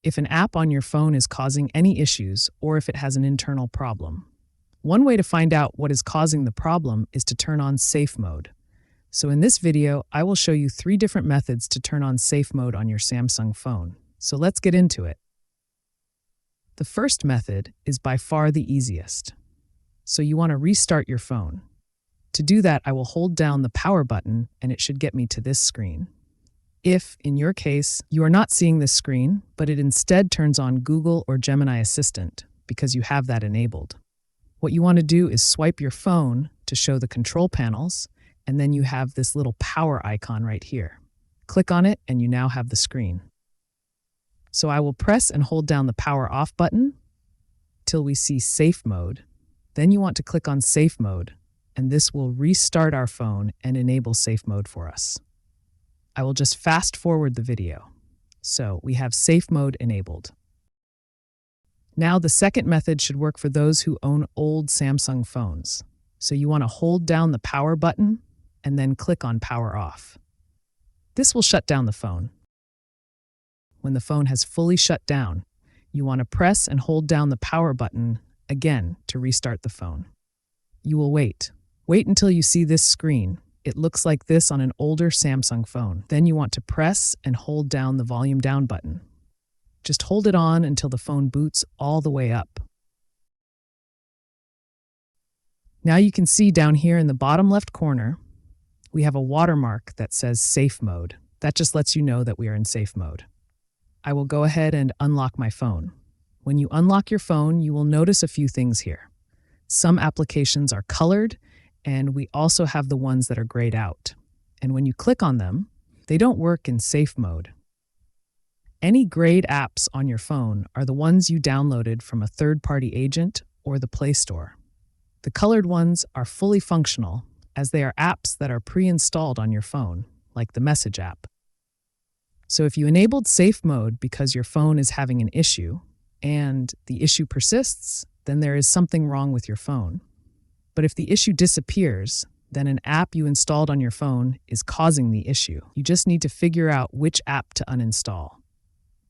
if an app on your phone is causing any issues or if it has an internal problem. One way to find out what is causing the problem is to turn on safe mode. So in this video, I will show you 3 different methods to turn on safe mode on your Samsung phone. So let's get into it. The first method is by far the easiest. So you want to restart your phone. To do that, I will hold down the power button and it should get me to this screen. If, in your case, you are not seeing this screen, but it instead turns on Google or Gemini Assistant because you have that enabled. What you want to do is swipe your phone to show the control panels, and then you have this little power icon right here. Click on it and you now have the screen. So I will press and hold down the power off button till we see safe mode. Then you want to click on safe mode, and this will restart our phone and enable safe mode for us. I will just fast forward the video. So we have safe mode enabled. Now the second method should work for those who own old Samsung phones. So you want to hold down the power button and then click on power off. This will shut down the phone. When the phone has fully shut down, you want to press and hold down the power button again to restart the phone. You will wait. Wait until you see this screen. It looks like this on an older Samsung phone. Then you want to press and hold down the volume down button. Just hold it on until the phone boots all the way up. Now you can see down here in the bottom left corner, we have a watermark that says safe mode. That just lets you know that we are in safe mode. I will go ahead and unlock my phone. When you unlock your phone, you will notice a few things here. Some applications are colored, and we also have the ones that are grayed out. And when you click on them, they don't work in safe mode. Any grayed apps on your phone are the ones you downloaded from a third-party agent or the Play Store. The colored ones are fully functional, as they are apps that are pre-installed on your phone, like the Message app. So if you enabled safe mode because your phone is having an issue, and the issue persists, then there is something wrong with your phone. But if the issue disappears, then an app you installed on your phone is causing the issue. You just need to figure out which app to uninstall.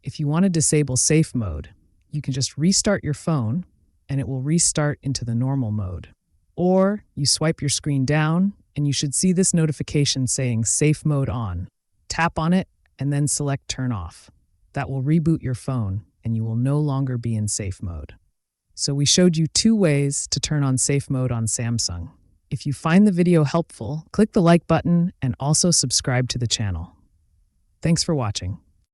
If you want to disable safe mode, you can just restart your phone and it will restart into the normal mode. Or you swipe your screen down and you should see this notification saying safe mode on. Tap on it and then select turn off. That will reboot your phone and you will no longer be in safe mode. So we showed you 2 ways to turn on safe mode on Samsung. If you find the video helpful, click the like button and also subscribe to the channel. Thanks for watching.